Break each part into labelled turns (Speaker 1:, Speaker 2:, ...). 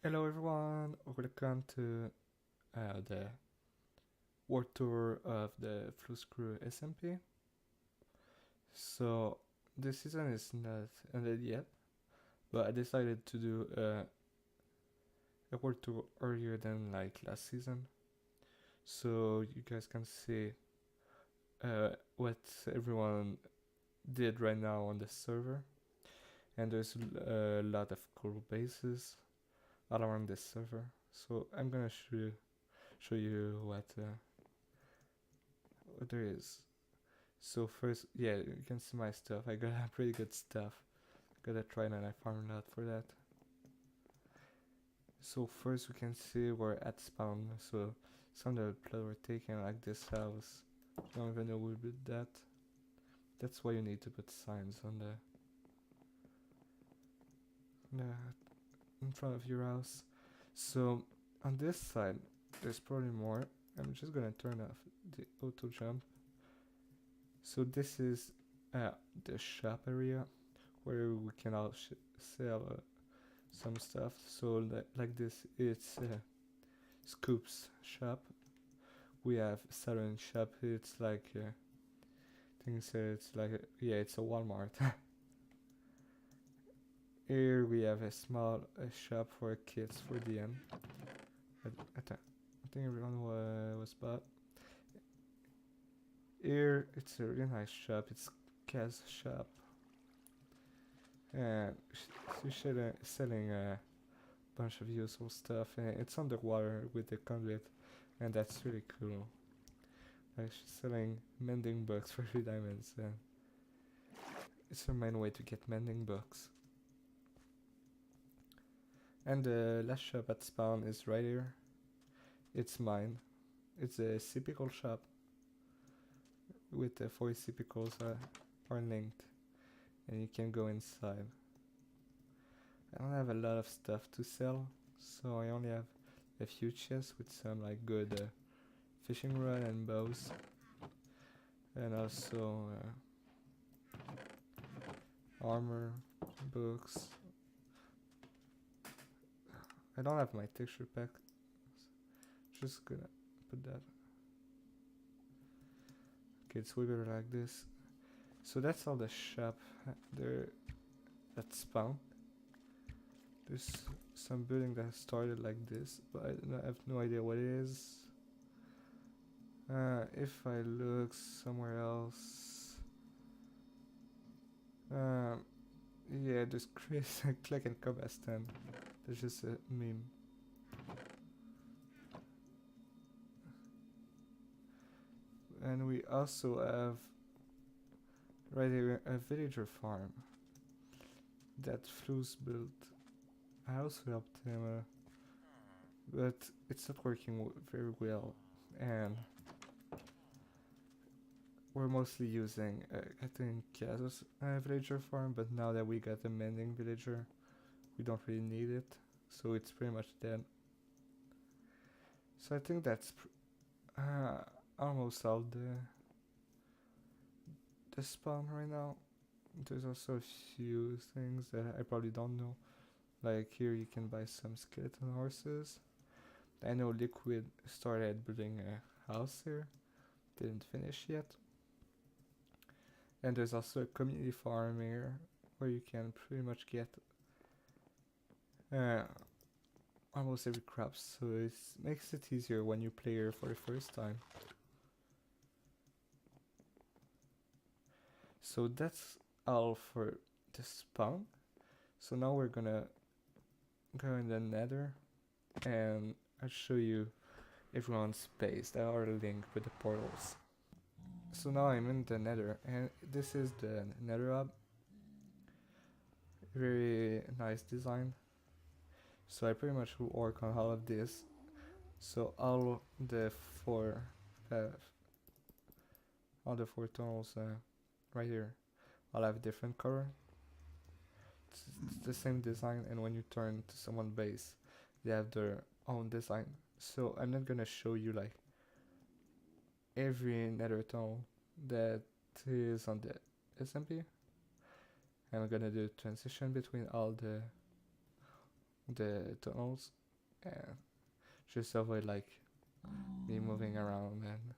Speaker 1: Hello everyone, welcome to the world tour of the Flouze crew SMP. So this season is not ended yet, but I decided to do a world tour earlier than like last season, so you guys can see what everyone did right now on the server. And there's a lot of cool bases all around this server, so I'm gonna show you what there is. So first, yeah, you can see my stuff. I got pretty good stuff. Got a trident and I farmed a lot for that. So first we can see we're at spawn. So some of the plot were taken, like this house. Don't even know who did that. That's why you need to put signs on the in front of your house. So on this side, there's probably more. I'm just gonna turn off the auto jump. So this is the shop area where we can all sell some stuff. So like this, it's Scoop's shop. We have Saturn shop. It's like things. It's like yeah, it's a Walmart. Here we have a small shop for kids for the end. I think everyone was bought. Here it's a really nice shop. It's Cazz shop. And she's selling a bunch of useful stuff. And it's underwater with the conduit, and that's really cool. Like she's selling mending books for 3 diamonds. And it's her main way to get mending books. And the last shop at spawn is right here. It's mine. It's a typical shop with the 4 typicals are linked, and you can go inside. I don't have a lot of stuff to sell, so I only have a few chests with some like good fishing rod and bows, and also armor, books. I don't have my texture pack. Just gonna put that. Okay, it's way better like this. So that's all the shop there at spawn. There's some building that started like this, but I have no idea what it is. If I look somewhere else, yeah, there's Chris click and combat stand. There's just a meme. And we also have right here a villager farm that Flouze built. I also helped him, but it's not working very well, and we're mostly using, I think, Cazz's villager farm, but now that we got a mending villager, we don't really need it, so it's pretty much dead. So I think that's almost all the spawn right now. There's also a few things that I probably don't know. Like here you can buy some skeleton horses. I know Liquid started building a house here. Didn't finish yet. And there's also a community farm here where you can pretty much get almost every crop, so it makes it easier when you play here for the first time. So that's all for the spawn. So now we're gonna go in the nether, and I'll show you everyone's base. They are linked with the portals. So now I'm in the nether, and this is the nether hub. Very nice design. So I pretty much work on all of this. So all the four tunnels right here all have different color. It's the same design, and when you turn to someone's base, they have their own design. So I'm not gonna show you like every nether tunnel that is on the SMP. I'm gonna do a transition between all the the tunnels, and just avoid like me moving around, and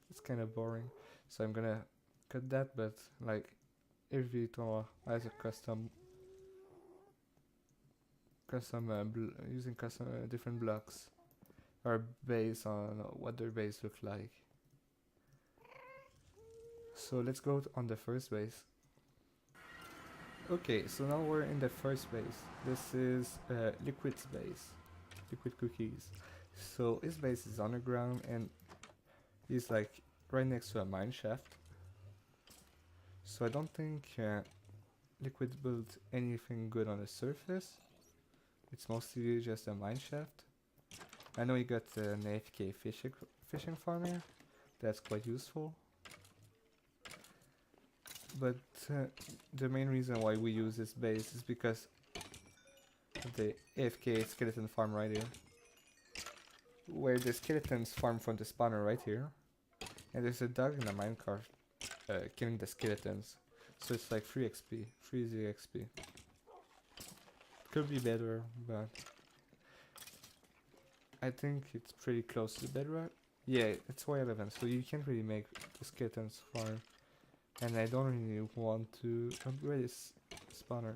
Speaker 1: it's kind of boring. So I'm gonna cut that, but like every tunnel has a custom using custom different blocks are based on what their base look like. So let's go on the first base. Okay, so now we're in the first base. This is Liquid's base, Liquid Cookies. So his base is underground and he's like right next to a mine shaft. So I don't think Liquid built anything good on the surface. It's mostly just a mine shaft. I know he got an AFK fishing farm here. That's quite useful. But the main reason why we use this base is because the AFK skeleton farm right here. Where the skeletons farm from the spawner right here. And there's a dog in a minecart killing the skeletons. So it's like free XP, free easy XP. Could be better, but I think it's pretty close to bedrock. Yeah, it's Y11, so you can't really make the skeletons farm. And I don't really want to upgrade this spawner.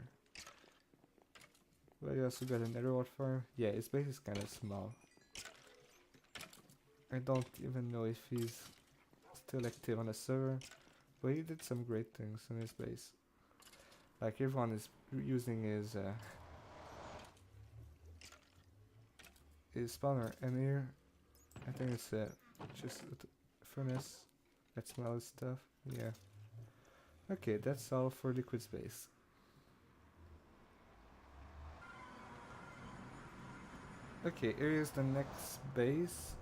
Speaker 1: But I also got another netherite farm. Yeah, his base is kind of small. I don't even know if he's still active on the server. But he did some great things in his base. Like everyone is using his spawner. And here, I think it's just a furnace that smells stuff. Yeah. Okay, that's all for Liquid Space. Okay, here is the next base,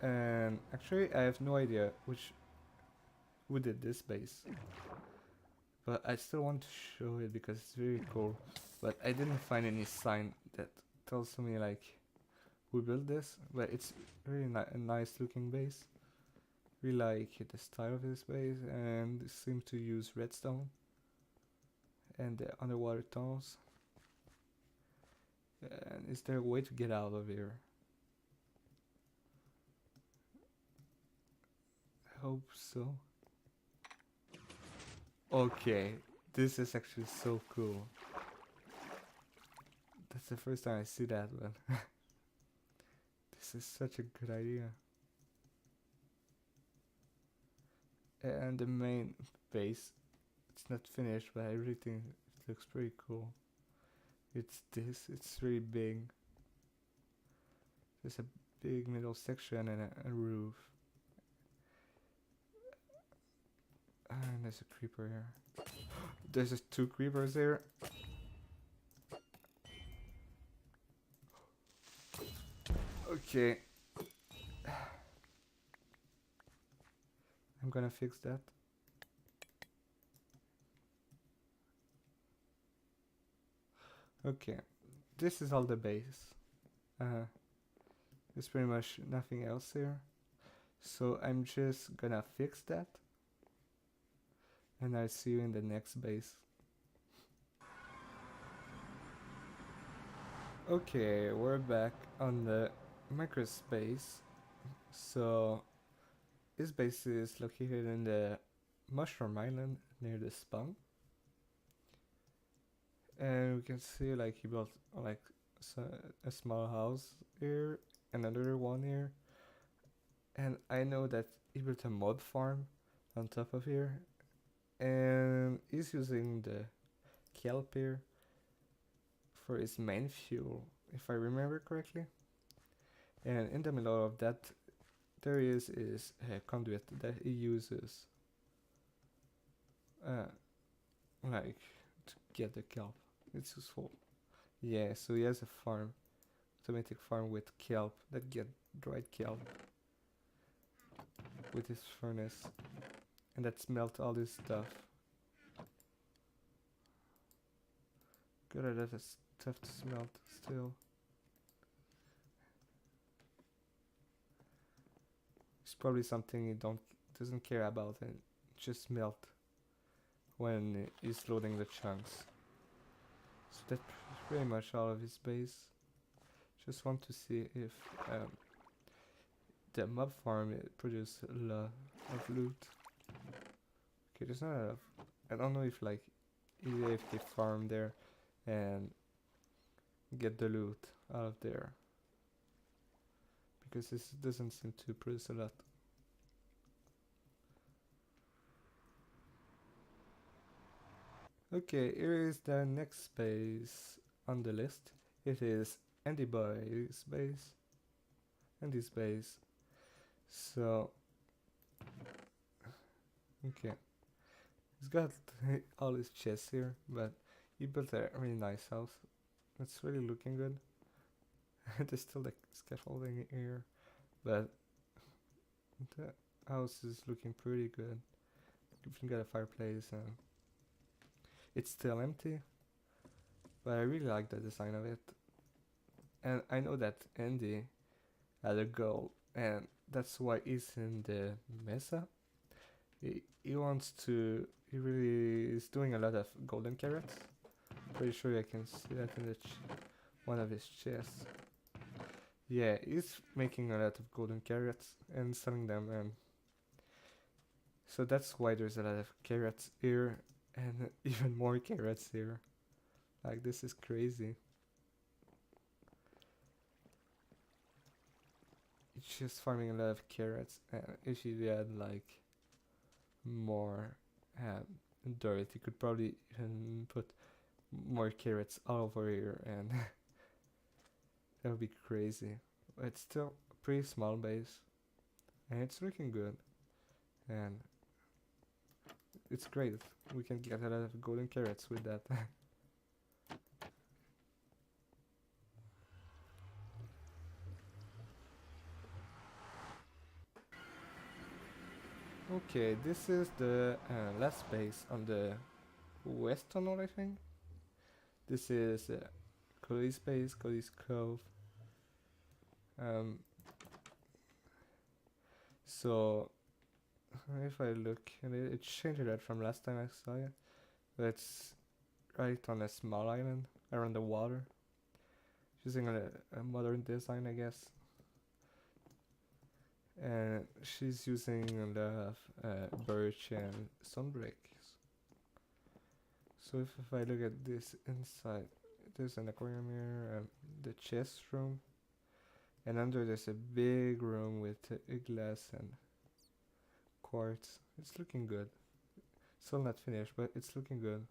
Speaker 1: and actually I have no idea who did this base, but I still want to show it because it's very cool. But I didn't find any sign that tells me like who built this, but it's really a nice looking base. We like the style of this base, and seem to use redstone and the underwater tunnels. And is there a way to get out of here? I hope so. Okay, this is actually so cool. That's the first time I see that one. This is such a good idea. And the main base, it's not finished, but I really think it looks pretty cool. It's really big. There's a big middle section and a roof. And there's a creeper here. There's just 2 creepers there. Okay. I'm gonna fix that. Okay, this is all the base. There's pretty much nothing else here. So I'm just gonna fix that. And I'll see you in the next base. Okay, we're back on the Microus base. So this base is located in the Mushroom Island near the spawn. And we can see like he built like a small house here and another one here. And I know that he built a mod farm on top of here. And he's using the kelp here for his main fuel, if I remember correctly. And in the middle of that, there is a conduit that he uses like to get the kelp. It's useful. Yeah, so he has a farm, automatic farm with kelp that get dried kelp with his furnace, and that smelt all this stuff. Good, that is tough to smelt still. It's probably something he doesn't care about and just melt when he's loading the chunks. So that's pretty much all of his base. Just want to see if the mob farm produces a lot of loot. Okay, there's not a lot of. I don't know if like if they farm there and get the loot out of there, because this doesn't seem to produce a lot. Okay, here is the next base on the list. It is Andy Boy's base. Andy's base. So, okay. He's got all his chests here, but he built a really nice house. It's really looking good. There's still like scaffolding here, but the house is looking pretty good. You can get a fireplace and it's still empty, but I really like the design of it. And I know that Andy had a goal, and that's why he's in the mesa. He wants to. He really is doing a lot of golden carrots. Pretty sure I can see that in the one of his chests. Yeah, he's making a lot of golden carrots and selling them, and so that's why there's a lot of carrots here and even more carrots here. Like, this is crazy. It's just farming a lot of carrots, and if you had like more dirt, you could probably even put more carrots all over here, and that would be crazy. But it's still a pretty small base, and it's looking good, and it's great. We can get a lot of golden carrots with that. Okay, this is the last base on the west tunnel, I think. This is Kodi's base, Kodi's Cove. So if I look at it, it changed a lot from last time I saw it. But it's right on a small island around the water. Using a modern design, I guess. And she's using a lot of birch and sun bricks. So if I look at this inside, there's an aquarium here, the chest room, and under there's a big room with glass and quartz. It's looking good. Still not finished, but it's looking good.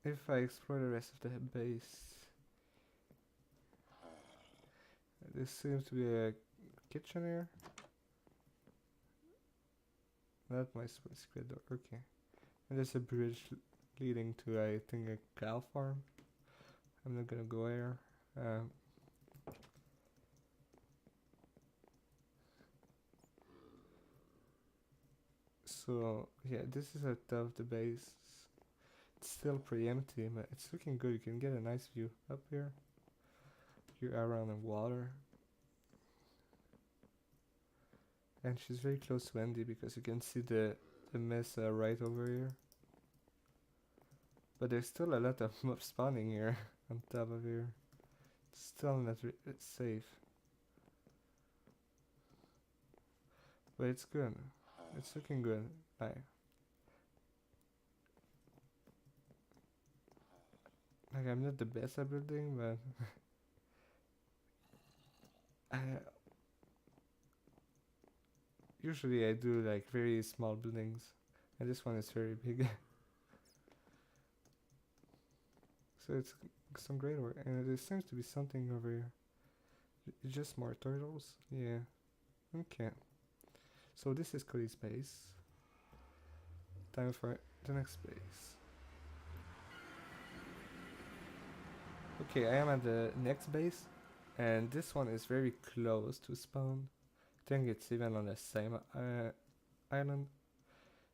Speaker 1: If I explore the rest of the base, this seems to be a kitchen here. Not my secret door. Okay. And there's a bridge leading to, I think, a cow farm. I'm not gonna go there. So yeah, this is at top of the base. It's still pretty empty, but it's looking good. You can get a nice view up here. You're around the water. And she's very close to Andy because you can see the mesa right over here. But there's still a lot of mobs spawning here on top of here. It's still not it's safe. But it's good. It's looking good. Like I'm not the best at building, but usually I do like very small buildings, and this one is very big. So it's some great work, and there seems to be something over here. It's just more turtles? Yeah. Okay. So this is Kodi's base. Time for the next base. Okay, I am at the next base, and this one is very close to spawn. I think it's even on the same island.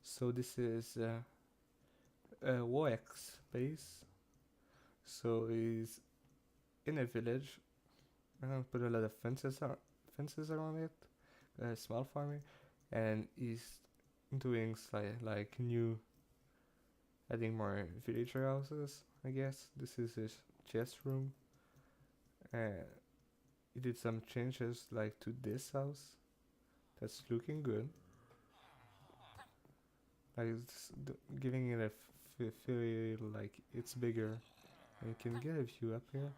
Speaker 1: So this is a Woex base. So he's in a village. I'm gonna put a lot of fences around it. Small farming, and he's doing like new adding more villager houses, I guess. This is his chest room. He did some changes like to this house. That's looking good. Like it's giving it a feel like it's bigger. And you can get a view up here.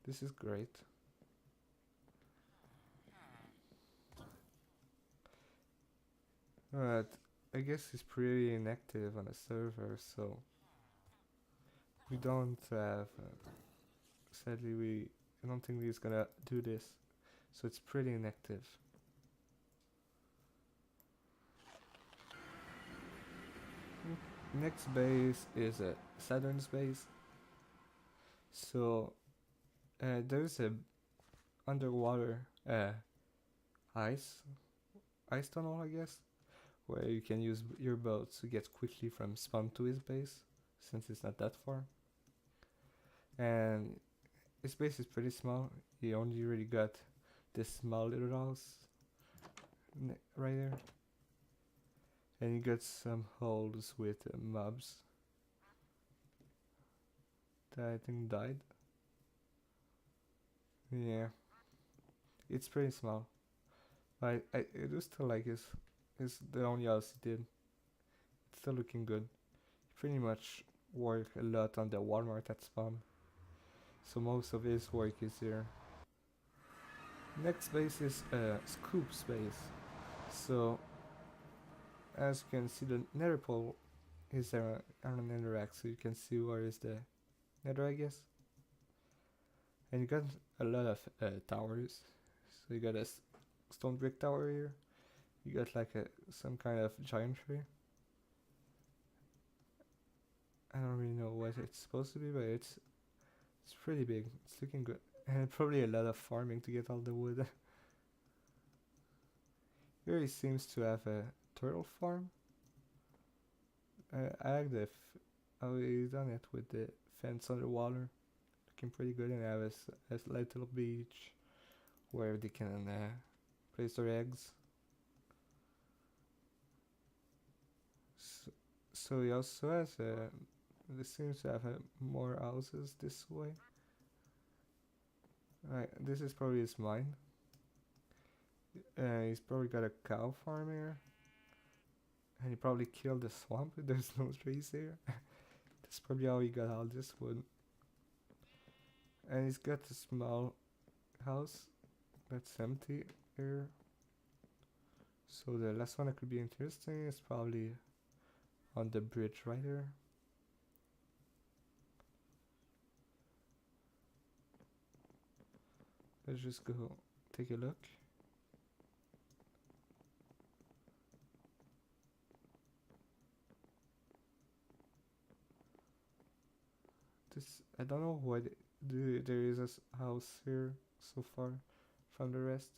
Speaker 1: This is great. But I guess he's pretty inactive on the server, so we don't have. Sadly, I don't think he's gonna do this, so it's pretty inactive. Next base is a Saturn's base. So there's a underwater ice tunnel, I guess, where you can use your boat to get quickly from spawn to his base, since it's not that far. And his base is pretty small. He only really got this small little house right there. And he got some holes with mobs that I think died. Yeah, it's pretty small. But I do still like his the only house he did. It's still looking good. He pretty much worked a lot on the Walmart at spawn. So most of his work is here. Next base is Scoop's base. So as you can see, the nether pole is there on the netherrack, so you can see where is the nether, I guess. And you got a lot of towers. So you got a stone brick tower here. You got like some kind of giant tree. I don't really know what it's supposed to be, but it's pretty big. It's looking good. And probably a lot of farming to get all the wood. Here he seems to have a turtle farm. I like how he's done it with the fence underwater. Looking pretty good, and have a little beach where they can place their eggs. So he also has they seems to have more houses this way. Right, this is probably his mine. He's probably got a cow farm here. And he probably killed the swamp if there's no trees here. That's probably how he got all this wood. And he's got a small house that's empty here. So the last one that could be interesting is probably on the bridge right here. Let's just go take a look. I don't know why there is a house here so far from the rest.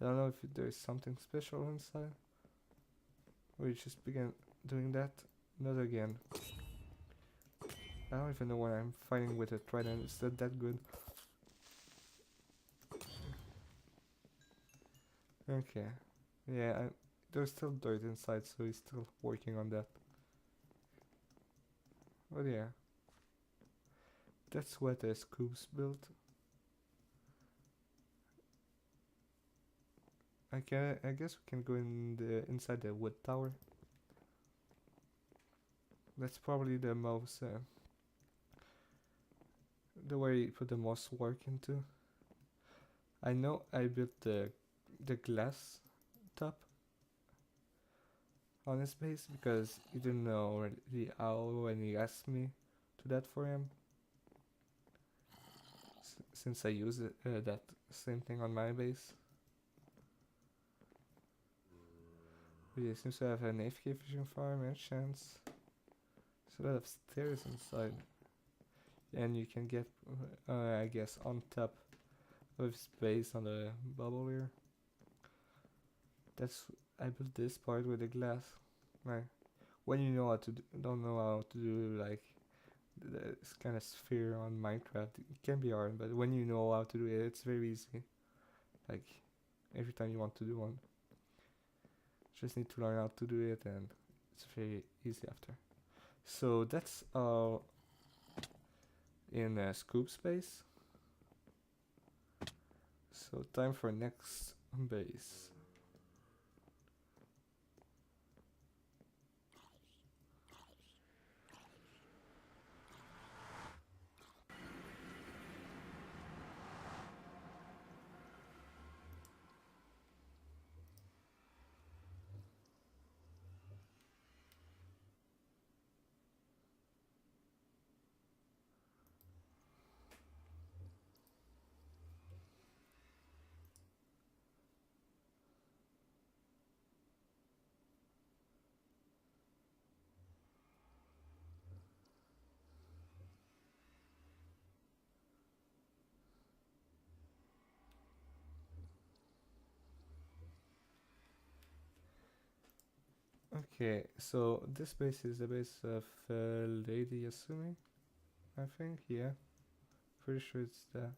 Speaker 1: I don't know if there's something special inside. We just began doing that. Not again. I don't even know why I'm fighting with a trident. It's not that good. Okay. Yeah, there's still dirt inside, so he's still working on that. Oh yeah. That's what the Scoops built. I guess we can go inside the wood tower. That's probably the most the way you put the most work into. I know I built the glass top on his base because he didn't know really how when he asked me to that for him. Since I use that same thing on my base. But yeah, seems to have an AFK fishing farm and chance. There's a lot of stairs inside. And you can get, I guess, on top of space on the bubble here. I built this part with the glass. Right. When you know how to don't know how to do like this kind of sphere on Minecraft, it can be hard, but when you know how to do it, it's very easy. Like every time you want to do one, just need to learn how to do it, and it's very easy after. So that's all in scoop space. So time for next base. Okay, so this base is the base of LadyYasumi, I think, yeah. Pretty sure it's that.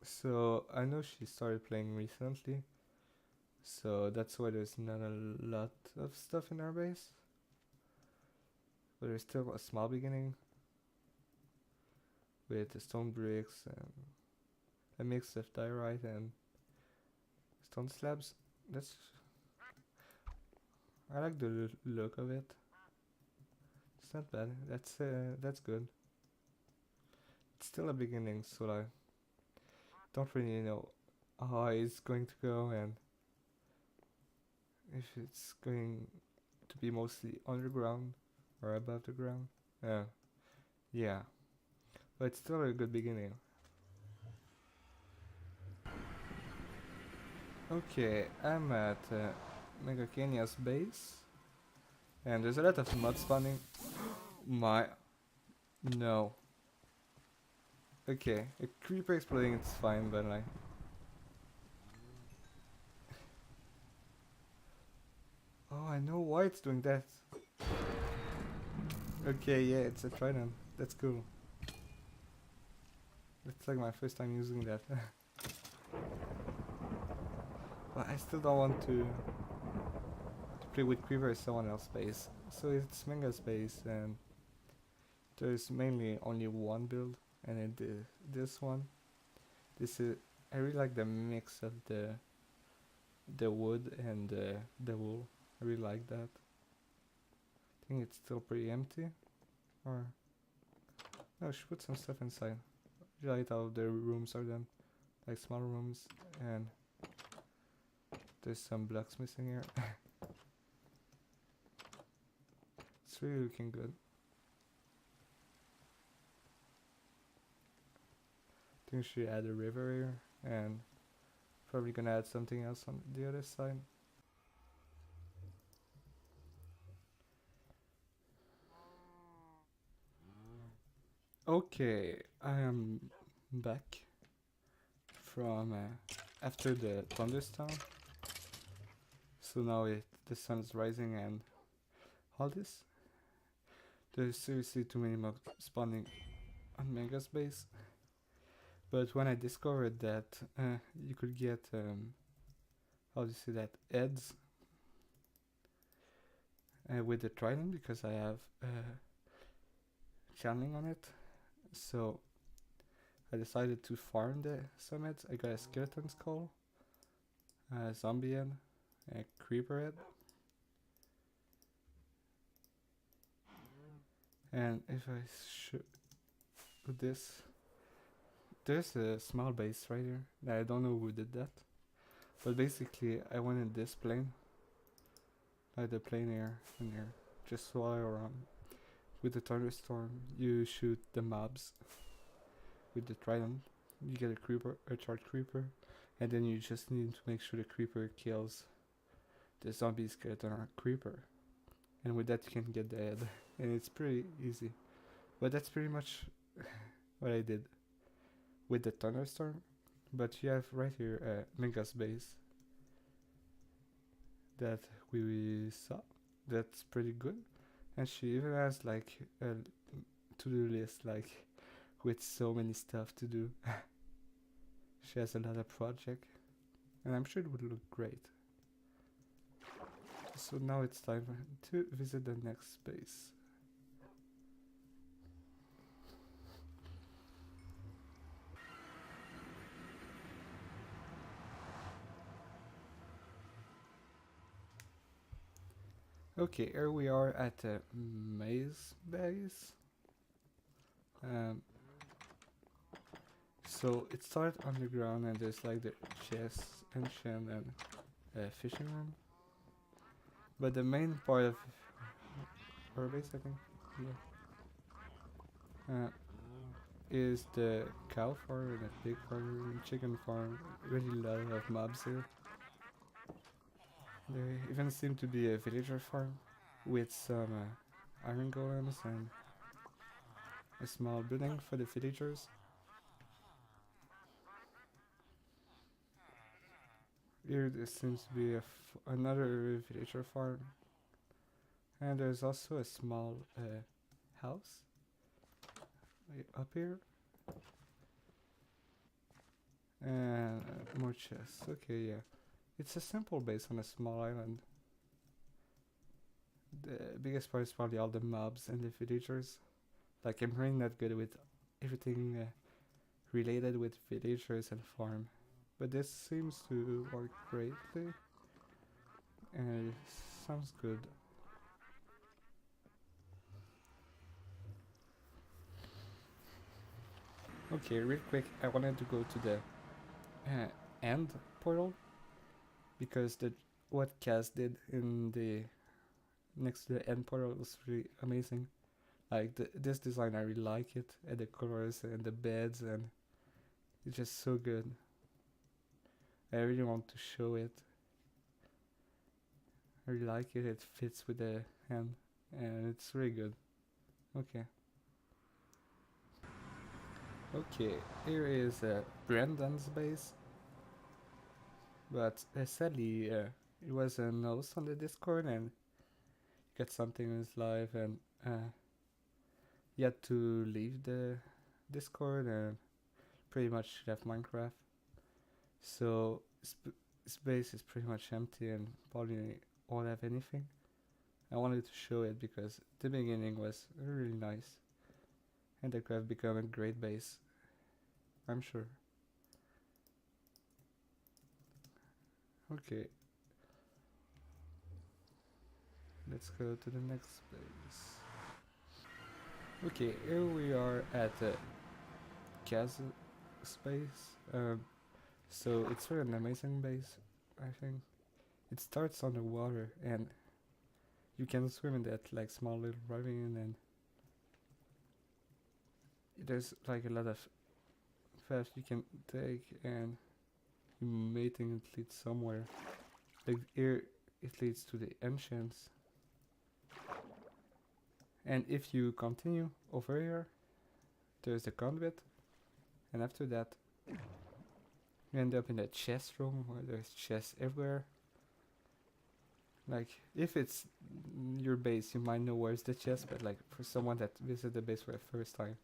Speaker 1: So I know she started playing recently, so that's why there's not a lot of stuff in our base. But there's still a small beginning with the stone bricks and a mix of diorite and stone slabs. That's I like the look of it. It's not bad. That's good. It's still a beginning, so I don't really know how it's going to go and if it's going to be mostly underground or above the ground. Yeah, but it's still a good beginning. Okay, I'm at Mangakania's base, and there's a lot of mud spawning. No. Okay, a creeper exploding, it's fine, but like... Oh, I know why it's doing that. Okay, yeah, it's a trident. That's cool. It's like my first time using that. But I still don't want to play with creeper as someone else's base. So it's Manga's base, and there's mainly only one build, and it this one. I really like the mix of the wood and the wool. I really like that. I think it's still pretty empty, or no, she put some stuff inside. I really like how the rooms are done, like small rooms, and there's some blocks missing here. It's really looking good. I think she add a river here, and probably gonna add something else on the other side. Okay, I am back from after the thunderstorm. So now the sun is rising and all this. There's seriously too many mobs spawning on Mega's base. But when I discovered that you could get, how do you say that, heads with the trident, because I have channeling on it. So I decided to farm the summits. I got a skeleton skull, a zombie head, a creeper head. And if I should put this, there's a small base right here. I don't know who did that. But basically I went in this plane, like the plane here and here, just fly around. With the thunderstorm, you shoot the mobs with the trident. You get a charged creeper, and then you just need to make sure the creeper kills the zombie skeleton or creeper. And with that you can get the head. And it's pretty easy. But that's pretty much what I did with the thunderstorm. But you have right here Mega's base that we saw. That's pretty good. And she even has like a to-do list, like with so many stuff to do. She has a lot of project, and I'm sure it would look great. So now it's time to visit the next space. Okay, here we are at the maze base. So it starts underground and there's like the chest, enchant and fishing room. But the main part of our base, I think, yeah, is the cow farm and the pig farm and chicken farm. Really lot of mobs here. There even seem to be a villager farm with some iron golems and a small building for the villagers. Here there seems to be another villager farm. And there's also a small house up here. And more chests. Okay, yeah. It's a simple base on a small island. The biggest part is probably all the mobs and the villagers. Like, I'm really not good with everything related with villagers and farm. But this seems to work greatly. And it sounds good. Okay, real quick, I wanted to go to the end portal. Because what Cazz did in the next to the end portal was really amazing. Like this design, I really like it, and the colors and the beds, and it's just so good. I really want to show it. I really like it. It fits with the hand, and it's really good. Okay. Okay, here is Brandon's base. But sadly, it was a nose on the Discord and got something in his life, and he had to leave the Discord and pretty much left Minecraft. So space is pretty much empty and probably won't have anything. I wanted to show it because the beginning was really nice and it could have become a great base, I'm sure. Okay, let's go to the next space. Okay, here we are at the Cazz space. So it's really an amazing base, I think. It starts underwater and you can swim in that like small little ravine, and there's like a lot of paths you can take, and you may think it leads somewhere. Like here it leads to the entrance. And if you continue over here, there's the conduit, and after that you end up in the chest room where there's chests everywhere. Like, if it's your base, you might know where's the chest, but like for someone that visited the base for the first time,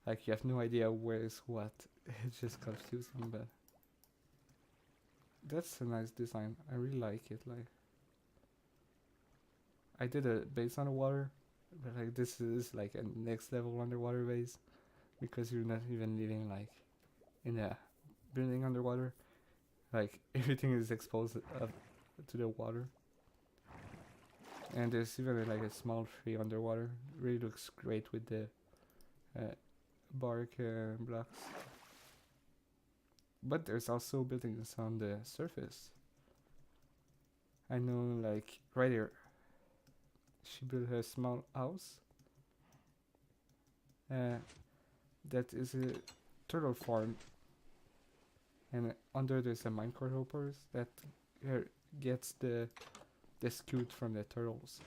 Speaker 1: like you have no idea where is what. It's just confusing, but that's a nice design. I really like it. Like, I did a base underwater, but like this is like a next level underwater base because you're not even living like in a building underwater. Like everything is exposed up to the water. And there's even like a small tree underwater. Really looks great with the bark blocks. But there's also buildings on the surface. I know, like right here, she built a small house. That is a turtle farm. And under there's a minecart hoppers that gets the scoot from the turtles.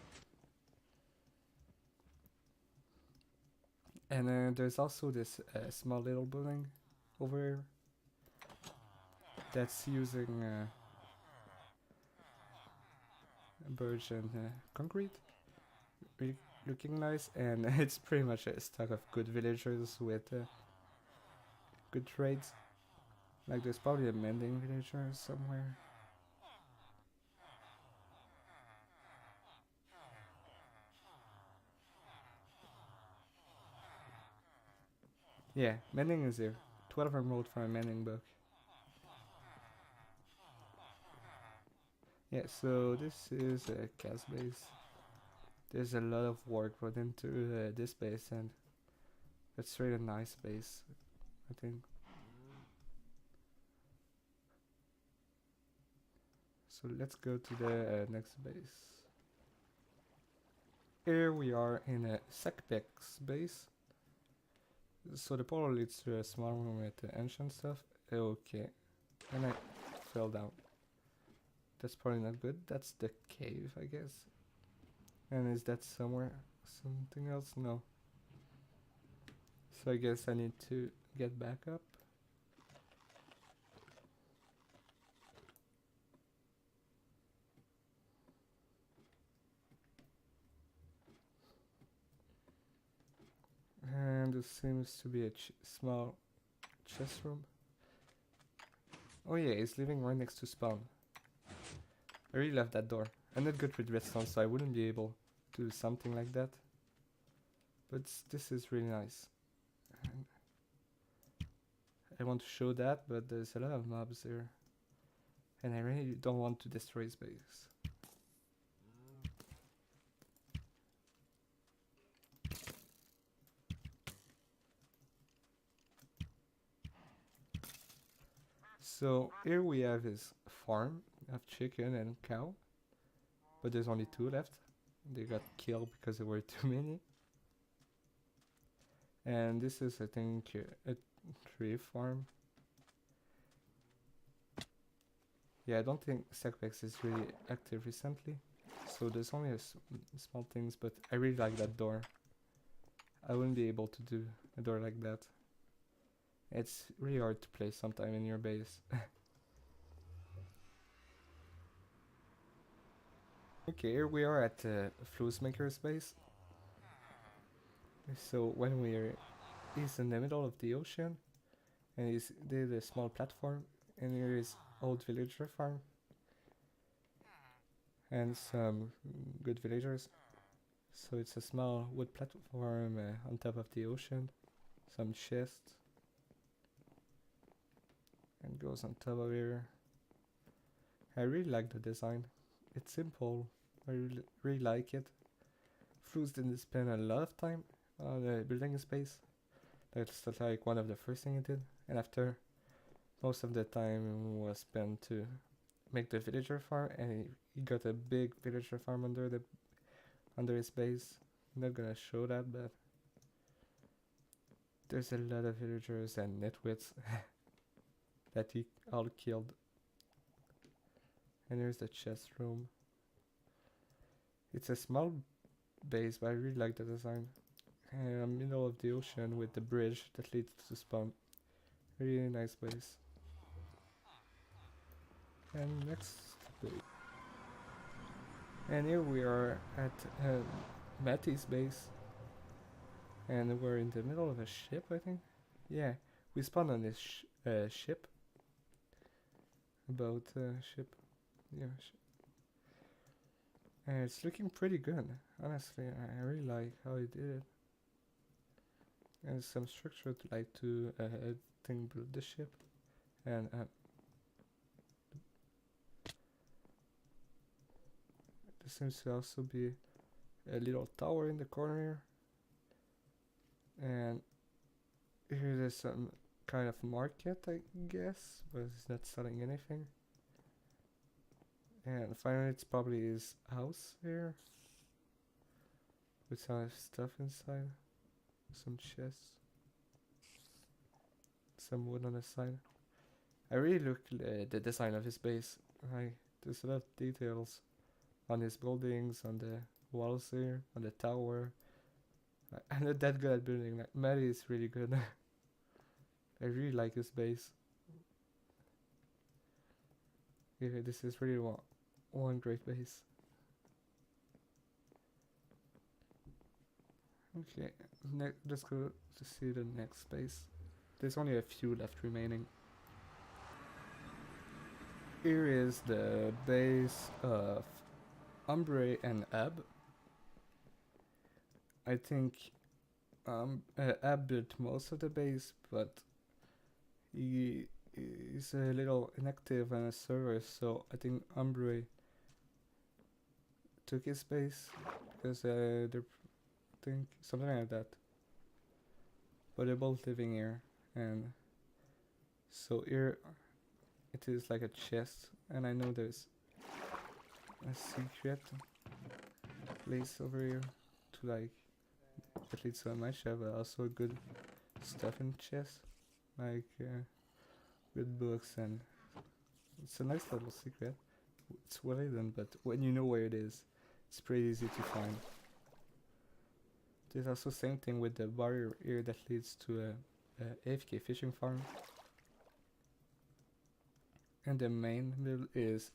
Speaker 1: And there's also this small little building over here that's using birch and concrete. Really looking nice, and it's pretty much a stock of good villagers with good trades. Like there's probably a mending villager somewhere. Yeah, mending is here. 12 emerald for a mending book. Yeah, so this is a Cazz base. There's a lot of work put into this base, and it's really a nice base, I think. So let's go to the next base. Here we are in a Sakpex base. So the portal leads to a small room with the ancient stuff. Okay, and I fell down. That's probably not good. That's the cave, I guess. And is that somewhere? Something else? No. So I guess I need to get back up. And this seems to be a small chest room. Oh yeah, he's living right next to spawn. I really love that door. I'm not good with redstone, so I wouldn't be able to do something like that. But this is really nice. And I want to show that, but there's a lot of mobs here. And I really don't want to destroy his base. So here we have his farm of chicken and cow. But there's only 2 left. They got killed because there were too many. And this is, I think, a tree farm. Yeah, I don't think Sakpex is really active recently. So there's only small things, but I really like that door. I wouldn't be able to do a door like that. It's really hard to play sometime in your base. Okay, here we are at Flouzemaker's base. So when he's in the middle of the ocean, and he's did a small platform, and here is old villager farm, and some good villagers. So it's a small wood platform on top of the ocean, some chests, and goes on top of here. I really like the design. It's simple. I really like it. Flouze didn't spend a lot of time on building his base. That's like one of the first things he did. And after, most of the time was spent to make the villager farm, and he got a big villager farm under his base. I'm not gonna show that, but there's a lot of villagers and nitwits that he all killed. And here's the chest room. It's a small base, but I really like the design. And middle of the ocean with the bridge that leads to spawn. Really nice base. And next base. And here we are at Matthyy's base. And we're in the middle of a ship, I think. Yeah, we spawned on this ship. About ship. Yeah. And it's looking pretty good. Honestly, I really like how he did it. And some structure to like to thing build the ship. And there seems to also be a little tower in the corner here. And here there's some kind of market, I guess, but it's not selling anything. And finally, it's probably his house here with some stuff inside, some chests, some wood on the side. I really look the design of his base. There's a lot of details on his buildings, on the walls here, on the tower. I'm not that good at building. Like Mathyy is really good. I really like his base. Yeah, this is really one great base. Okay, let's go to see the next base. There's only a few left remaining. Here is the base of Umbre and Ab. I think I built most of the base, but he is a little inactive on a server, so I think Umbre took his base because they're think something like that. But they're both living here, and so here it is like a chest, and I know there's a secret place over here to like at least so much have also good stuff in chest, like good books, and it's a nice little secret. It's well hidden, but when you know where it is, it's pretty easy to find. There's also same thing with the barrier here that leads to a AFK fishing farm. And the main mill is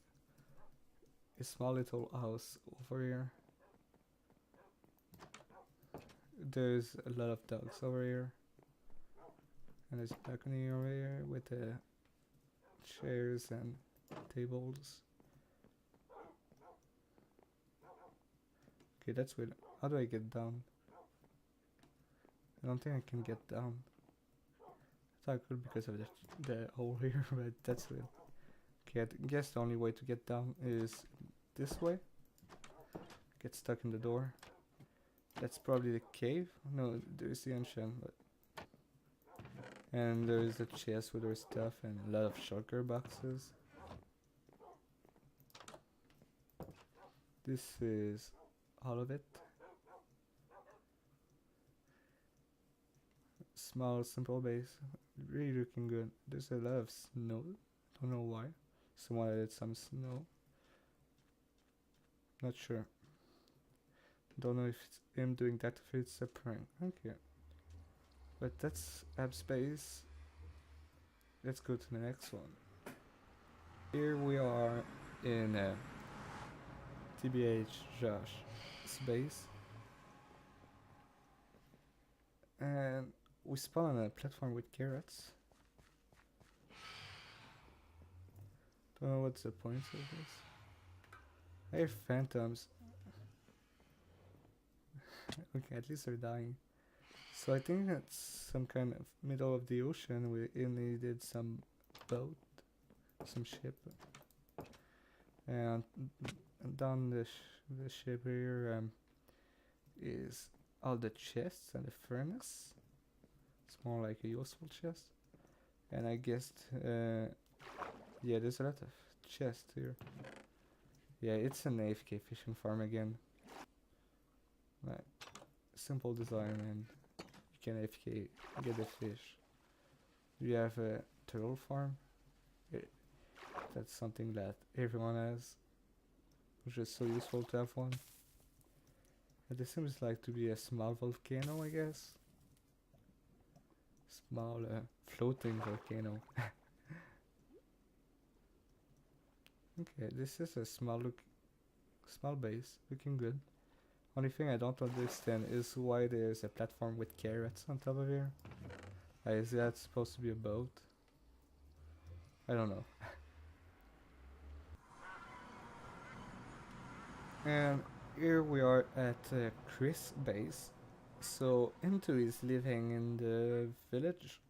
Speaker 1: a small little house over here. There's a lot of dogs over here. And there's a balcony over here with the chairs and tables. Okay, that's weird. How do I get down? I don't think I can get down. I thought I could because of the hole here, but that's weird. Okay, I guess the only way to get down is this way. Get stuck in the door. That's probably the cave. No, there's the entrance, but and there's a chest with their stuff and a lot of shulker boxes. This is all of it. Small, simple base. Really looking good. There's a lot of snow. Don't know why. Someone added some snow. Not sure. Don't know if it's him doing that or if it's a prank. Okay. But that's app space. Let's go to the next one. Here we are in TBH Josh space. And we spawn on a platform with carrots. Don't know what's the point of this. I hear phantoms. Okay, at least they're dying. So I think that's some kind of middle of the ocean. We needed some boat, some ship. And down the ship here is all the chests and the furnace. It's more like a useful chest. And I guessed, yeah, there's a lot of chests here. Yeah, it's an AFK fishing farm again. Like, simple design, and you can AFK get the fish. You have a turtle farm. That's something that everyone has, which is so useful to have one. And this seems like to be a small volcano, I guess. Small floating volcano. Okay, this is a small base, looking good. Only thing I don't understand is why there's a platform with carrots on top of here. Is that supposed to be a boat? I don't know. And here we are at Chris' base. So Into is living in the village,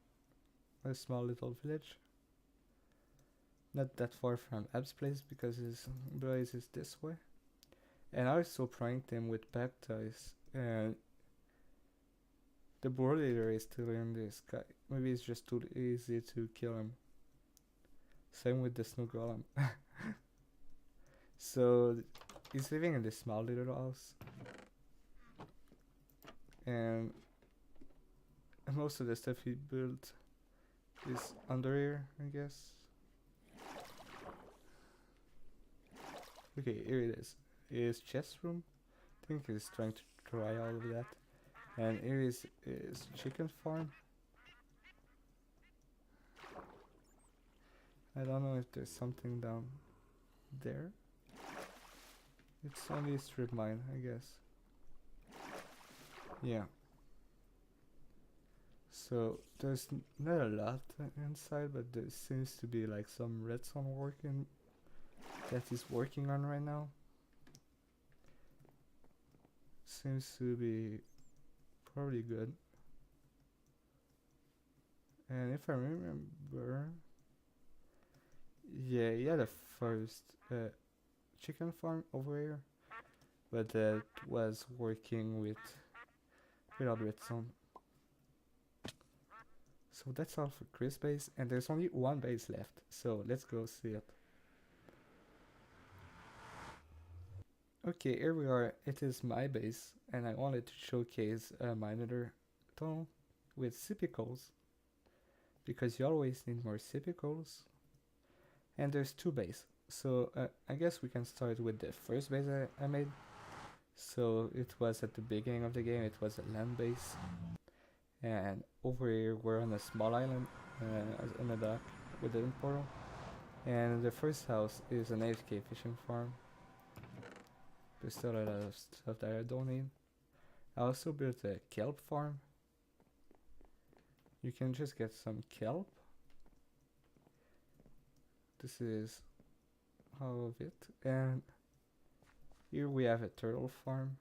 Speaker 1: a small little village. Not that far from Ab's place because his place is this way. And I also pranked him with back ties, and the Brodator is still in the sky. Maybe it's just too easy to kill him. Same with the snow golem. So he's living in this small little house, and most of the stuff he built is under here, I guess. Okay, here it is. Here's chest room. I think he's trying to try all of that. And here is chicken farm. I don't know if there's something down there. It's only a strip mine, I guess. Yeah. So there's not a lot inside, but there seems to be like some redstone working that he's working on right now. Seems to be probably good. And if I remember, yeah, he had a first chicken farm over here, but that was working without redstone. So that's all for Chris base, and there's only one base left, so let's go see it. Okay, here we are. It is my base, and I wanted to showcase my nether tunnel with sipicles, because you always need more sipicles. And there's two bases, so I guess we can start with the first base I made. So it was at the beginning of the game, it was a land base, and over here we're on a small island on a dock with an portal. And the first house is an 8k fishing farm. There's still a lot of stuff that I don't need. I also built a kelp farm. You can just get some kelp. This is all of it. And here we have a turtle farm.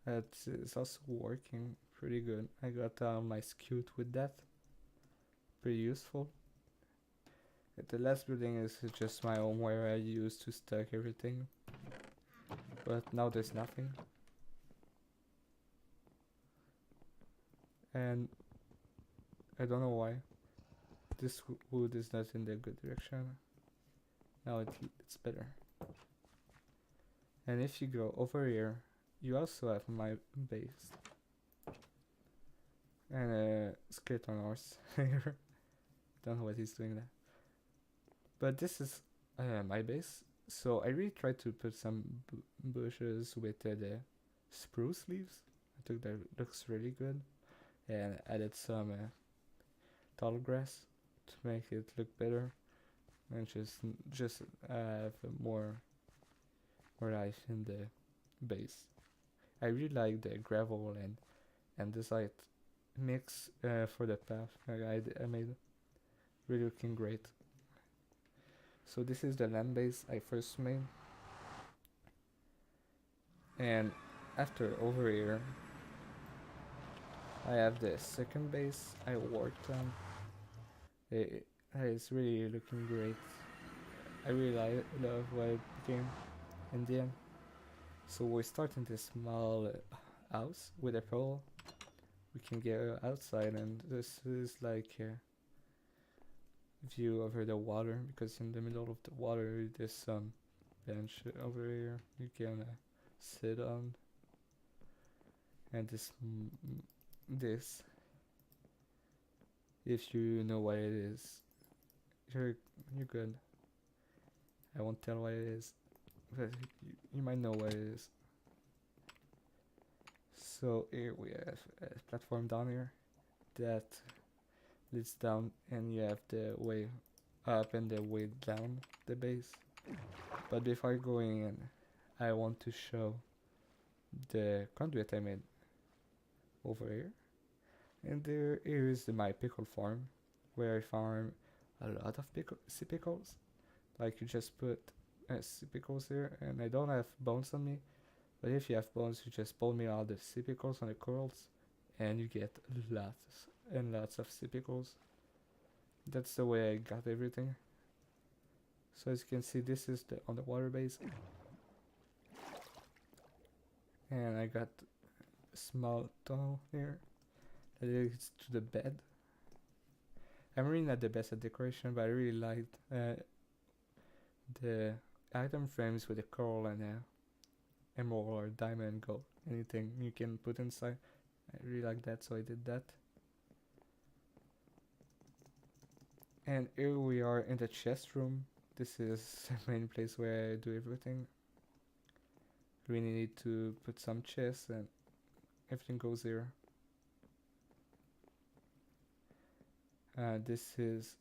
Speaker 1: That is also working pretty good. I got my scute with that. Pretty useful. The last building is just my home where I used to stock everything. But now there's nothing. And I don't know why. This wood is not in the good direction. Now it's better. And if you go over here, you also have my base. And a skeleton horse here. Don't know what he's doing there. But this is my base. So I really tried to put some bushes with the spruce leaves. I think that looks really good. And added some tall grass to make it look better. And just have more life in the base. I really like the gravel and the site mix for the path I made. Really looking great. So this is the land base I first made. And after over here, I have the second base I worked on. It's really looking great. I really love what it became in the end. So we start in this small house with a pole. We can get outside, and this is like a view over the water, because in the middle of the water there's some bench over here you can sit on. And this, if you know what it is, you're good. I won't tell what it is, but you might know what it is. So here we have a platform down here that leads down, and you have the way up and the way down the base. But before going in, I want to show the conduit I made over here. And here is my pickle farm, where I farm a lot of pickles. Like, you just put pickles here, and I don't have bones on me, but if you have bones, you just pull me all the pickles on the corals, and you get lots and lots of pickles. That's the way I got everything. So as you can see, this is the underwater base, and I got a small tunnel here that leads to the bed. I'm really not the best at decoration, but I really liked the item frames with the coral and emerald or diamond, gold, anything you can put inside. I really like that, so I did that. And here we are in the chest room. This is the main place where I do everything. Really need to put some chests, and everything goes here. This is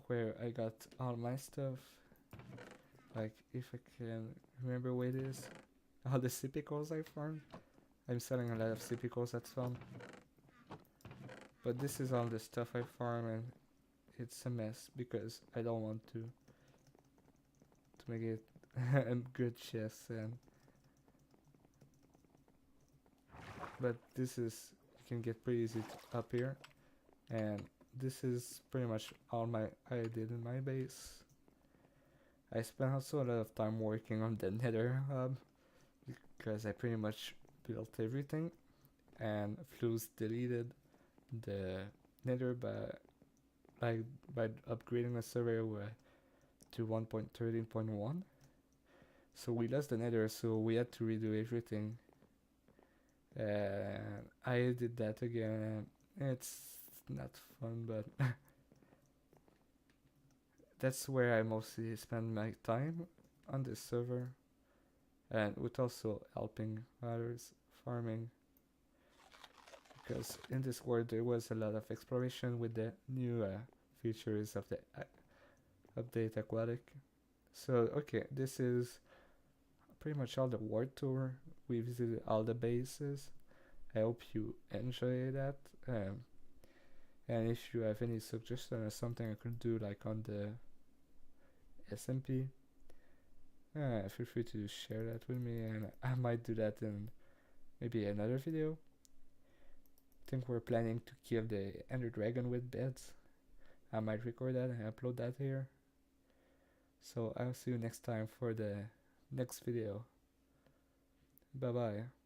Speaker 1: where I got all my stuff. Like, if I can remember where it is. All the pickles I farmed. I'm selling a lot of pickles, that's fun. But this is all the stuff I farm, and it's a mess because I don't want to make it a good chest. But this is, you can get pretty easy up here. And this is pretty much all I did in my base. I spent also a lot of time working on the nether hub because I pretty much built everything, and Flouze deleted the nether by upgrading the server to 1.13.1. So we lost the nether, so we had to redo everything. And I did that again. It's not fun, but that's where I mostly spend my time on this server, and with also helping others farming, because in this world there was a lot of exploration with the new features of the update aquatic. So okay, this is pretty much all the world tour. We visited all the bases. I hope you enjoy that. And if you have any suggestion or something I could do like on the SMP, feel free to share that with me, and I might do that in maybe another video. I think we're planning to kill the Ender Dragon with beds. I might record that and upload that here. So I'll see you next time for the next video. Bye bye.